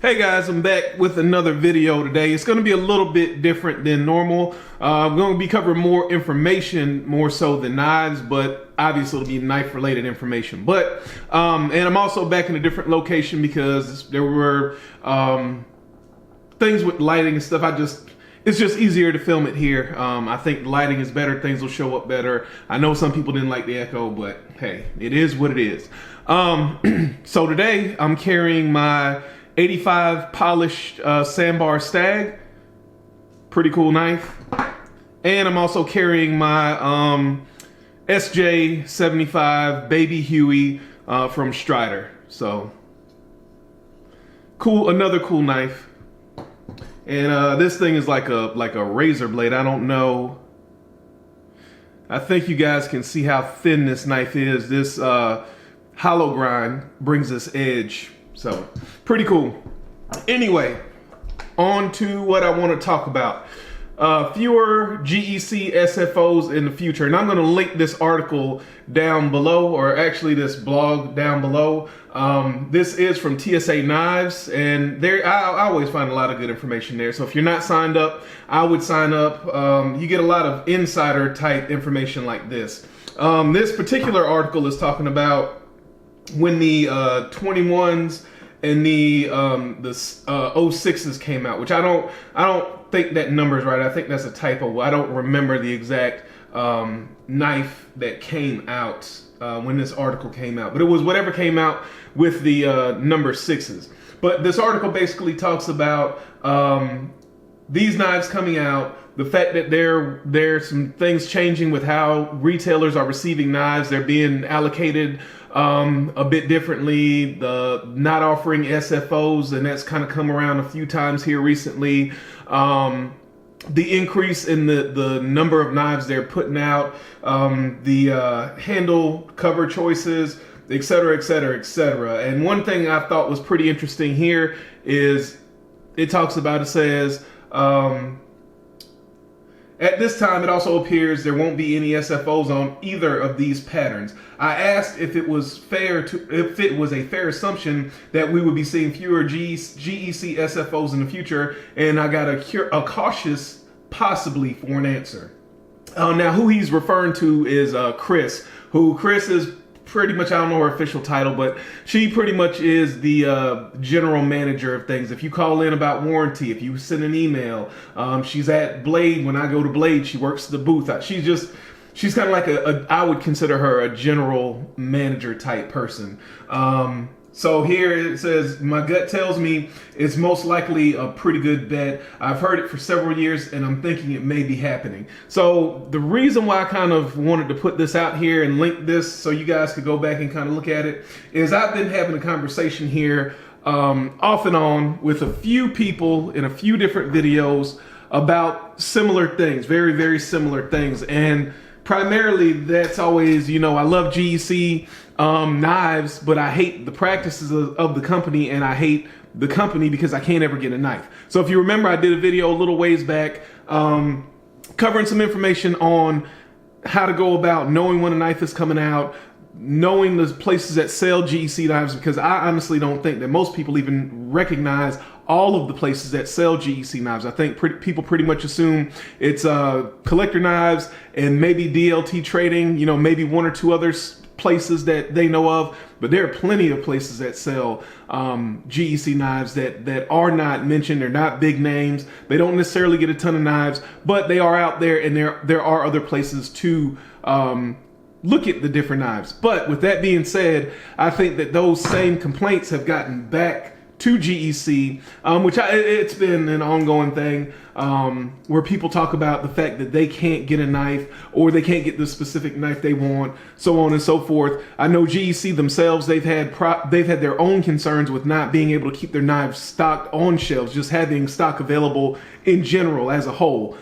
Hey guys, I'm back with another video today. It's going to be a little bit different than normal. I'm going to be covering more information, more so than knives, but obviously it'll be knife related information. And I'm also back in a different location because there were things with lighting and stuff. It's just easier to film it here. I think lighting is better, things will show up better. I know some people didn't like the echo, but hey, it is what it is. So today I'm carrying my 85 polished sandbar stag, pretty cool knife, and I'm also carrying my SJ75 baby Huey from Strider. So cool, another cool knife. And this thing is like a razor blade. I don't know. I think you guys can see how thin this knife is. This hollow grind brings this edge. So pretty cool. Anyway, on to what I want to talk about. Fewer GEC SFOs in the future. And I'm going to link this article down below, or actually this blog down below. This is from TSA Knives, and I always find a lot of good information there. So if you're not signed up, I would sign up. You get a lot of insider type information like this. This particular article is talking about when the 21s and the 06s came out, which I don't think that number is right. I think that's a typo. I don't remember the exact knife that came out when this article came out, but it was whatever came out with the number 6s. But this article basically talks about these knives coming out, the fact that there's some things changing with how retailers are receiving knives. They're being allocated a bit differently, the not offering SFOs, and that's kind of come around a few times here recently. The increase in the number of knives they're putting out, the handle cover choices, etc., etc., etc. And one thing I thought was pretty interesting here is it says, at this time, it also appears there won't be any SFOs on either of these patterns. I asked if it was a fair assumption that we would be seeing fewer GEC SFOs in the future, and I got a cautious possibly for an answer. Now, who he's referring to is Chris, Chris is pretty much, I don't know her official title, but she pretty much is the general manager of things. If you call in about warranty, if you send an email, she's at Blade. When I go to Blade, she works the booth. She's kind of like I would consider her a general manager type person. So here it says, my gut tells me it's most likely a pretty good bet. I've heard it for several years and I'm thinking it may be happening. So the reason why I kind of wanted to put this out here and link this so you guys could go back and kind of look at it is I've been having a conversation here off and on with a few people in a few different videos about similar things, very, very similar things. And primarily that's always, I love GEC knives, but I hate the practices of the company, and I hate the company because I can't ever get a knife. So if you remember, I did a video a little ways back covering some information on how to go about knowing when a knife is coming out, knowing the places that sell GEC knives, because I honestly don't think that most people even recognize all of the places that sell GEC knives. I think people pretty much assume it's collector knives and maybe DLT trading, maybe one or two other places that they know of, but there are plenty of places that sell GEC knives that are not mentioned. They're not big names. They don't necessarily get a ton of knives, but they are out there, and there are other places to look at the different knives. But with that being said, I think that those same complaints have gotten back to GEC, which it's been an ongoing thing, where people talk about the fact that they can't get a knife, or they can't get the specific knife they want, so on and so forth. I know GEC themselves, they've had their own concerns with not being able to keep their knives stocked on shelves, just having stock available in general as a whole.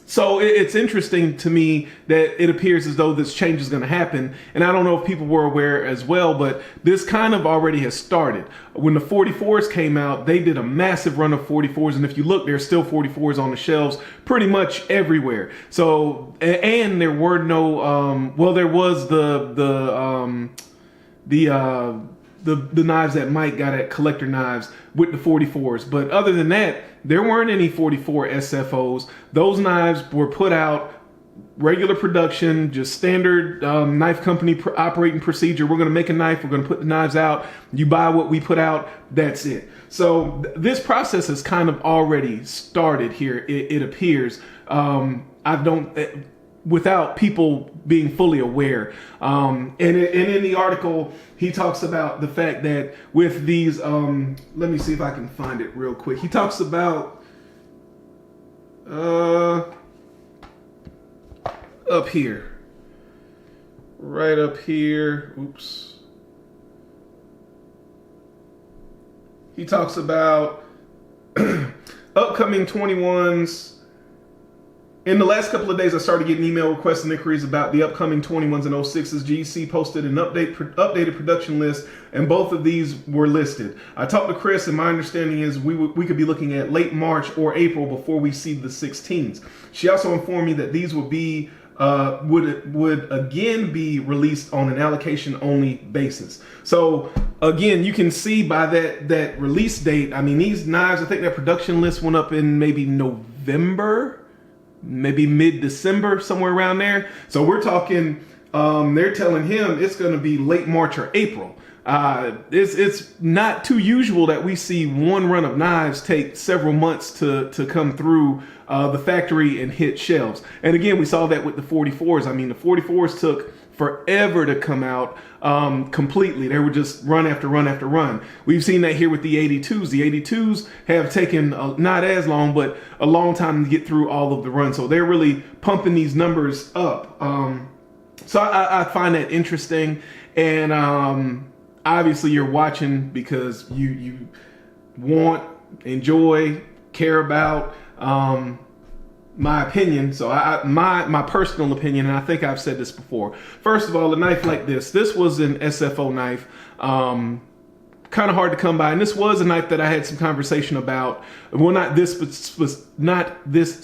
So it's interesting to me that it appears as though this change is going to happen. And I don't know if people were aware as well, but this kind of already has started. When the 44s came out, they did a massive run of 44s. And if you look, there's still 44s on the shelves pretty much everywhere. So, and there were no, well, there was the the knives that Mike got at Collector Knives with the 44s. But other than that, there weren't any 44 SFOs. Those knives were put out regular production, just standard knife company operating procedure. We're going to make a knife. We're going to put the knives out. You buy what we put out. That's it. So this process has kind of already started here. It appears. Without people being fully aware. And in the article, he talks about the fact that with these, let me see if I can find it real quick. He talks about, up here, right up here. Oops. He talks about upcoming 21s. In the last couple of days, I started getting email requests and inquiries about the upcoming 21s and 06s. GEC posted an updated production list, and both of these were listed. I talked to Chris, and my understanding is we could be looking at late March or April before we see the 16s. She also informed me that these would again be released on an allocation only basis. So again, you can see by that release date. I mean, these knives, I think that production list went up in maybe November. Maybe mid-December, somewhere around there. So we're talking, they're telling him it's going to be late March or April. It's not too usual that we see one run of knives take several months to come through the factory and hit shelves. And again, we saw that with the 44s. I mean, the 44s took forever to come out completely. They were just run after run after run. We've seen that here with the 82s. The 82s have taken not as long, but a long time to get through all of the runs. So they're really pumping these numbers up. So I find that interesting. And obviously you're watching because you want, enjoy, care about my opinion. So my personal opinion, and I think I've said this before. First of all, a knife like this was an SFO knife. Kind of hard to come by, and this was a knife that I had some conversation about. Well, not this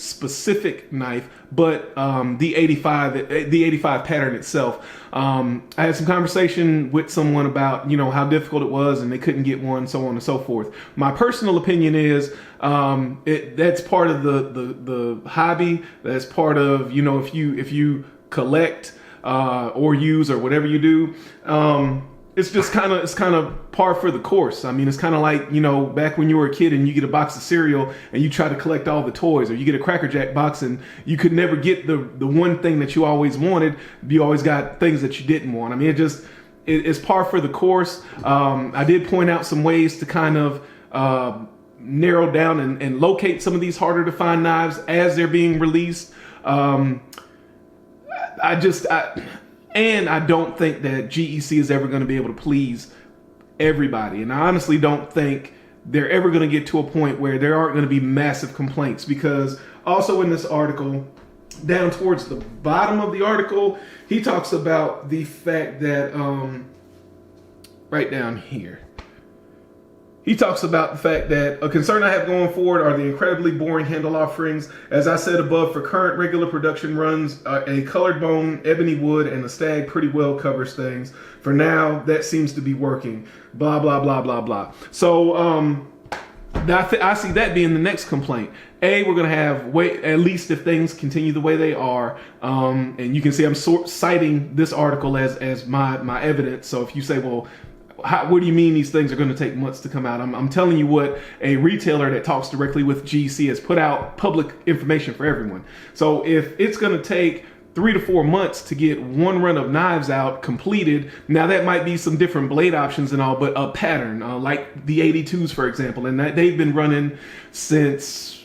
specific knife, but the 85 pattern itself. I had some conversation with someone about how difficult it was, and they couldn't get one, so on and so forth. My personal opinion is that's part of the hobby. That's part of if you collect or use or whatever you do. It's just kind of par for the course. I mean, it's kind of like, back when you were a kid and you get a box of cereal and you try to collect all the toys, or you get a Cracker Jack box and you could never get the one thing that you always wanted. You always got things that you didn't want. I mean, it's par for the course. I did point out some ways to kind of narrow down and locate some of these harder to find knives as they're being released. And I don't think that GEC is ever going to be able to please everybody. And I honestly don't think they're ever going to get to a point where there aren't going to be massive complaints, because also in this article, down towards the bottom of the article, he talks about the fact that, right down here, he talks about the fact that a concern I have going forward are the incredibly boring handle offerings. As I said above, for current regular production runs, a colored bone, ebony wood, and a stag pretty well covers things. For now, that seems to be working. Blah, blah, blah, blah, blah. So I see that being the next complaint. We're going to have, at least if things continue the way they are, and you can see I'm citing this article as my evidence. So if you say, well, what do you mean these things are going to take months to come out? I'm telling you what a retailer that talks directly with GEC has put out public information for everyone. So if it's going to take 3 to 4 months to get one run of knives out completed, now that might be some different blade options and all, but a pattern like the 82s, for example, and that they've been running since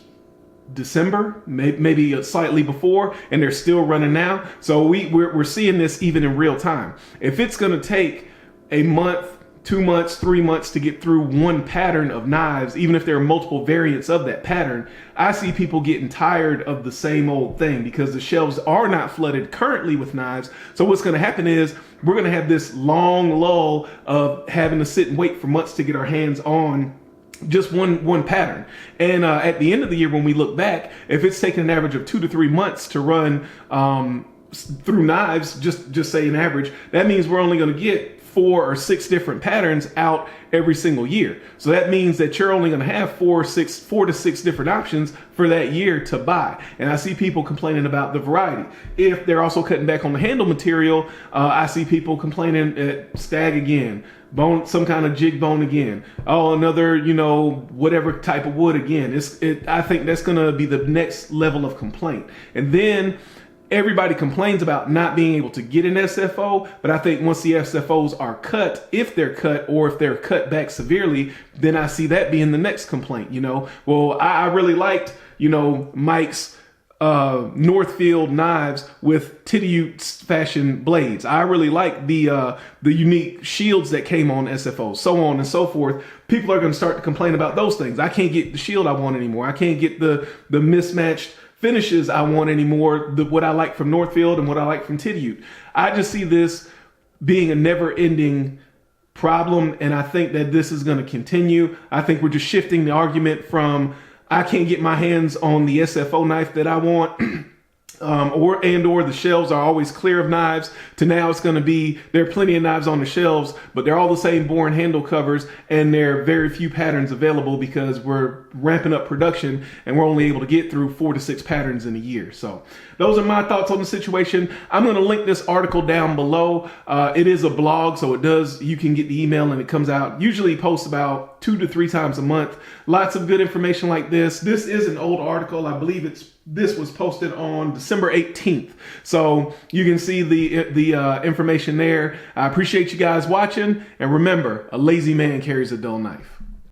December, maybe slightly before, and they're still running now. So we're seeing this even in real time. If it's going to take a month, 2 months, 3 months to get through one pattern of knives, even if there are multiple variants of that pattern, I see people getting tired of the same old thing because the shelves are not flooded currently with knives. So what's going to happen is we're going to have this long lull of having to sit and wait for months to get our hands on just one pattern. And at the end of the year, when we look back, if it's taking an average of 2 to 3 months to run through knives, just say an average, that means we're only going to get 4 or 6 different patterns out every single year. So that means that you're only going to have 4 to 6 different options for that year to buy. And I see people complaining about the variety. If they're also cutting back on the handle material, I see people complaining at stag again, bone, some kind of jig bone again. Oh, another, whatever type of wood again. I think that's going to be the next level of complaint. And then everybody complains about not being able to get an SFO, but I think once the SFOs are cut, if they're cut or if they're cut back severely, then I see that being the next complaint. Well, I really liked, Mike's Northfield knives with Titty fashion blades. I really like the unique shields that came on SFOs, so on and so forth. People are going to start to complain about those things. I can't get the shield I want anymore. I can't get the mismatched finishes I want anymore, what I like from Northfield and what I like from Titty. I just see this being a never-ending problem, and I think that this is going to continue. I think we're just shifting the argument from I can't get my hands on the SFO knife that I want, or the shelves are always clear of knives, to now it's going to be there are plenty of knives on the shelves, but they're all the same boring handle covers, and there are very few patterns available because we're ramping up production and we're only able to get through 4 to 6 patterns in a year. So those are my thoughts on the situation. I'm going to link this article down below. It is a blog, so you can get the email and it comes out. Usually posts about 2 to 3 times a month. Lots of good information like this. This is an old article. I believe this was posted on December 18th. So you can see the information there. I appreciate you guys watching. And remember, a lazy man carries a dull knife.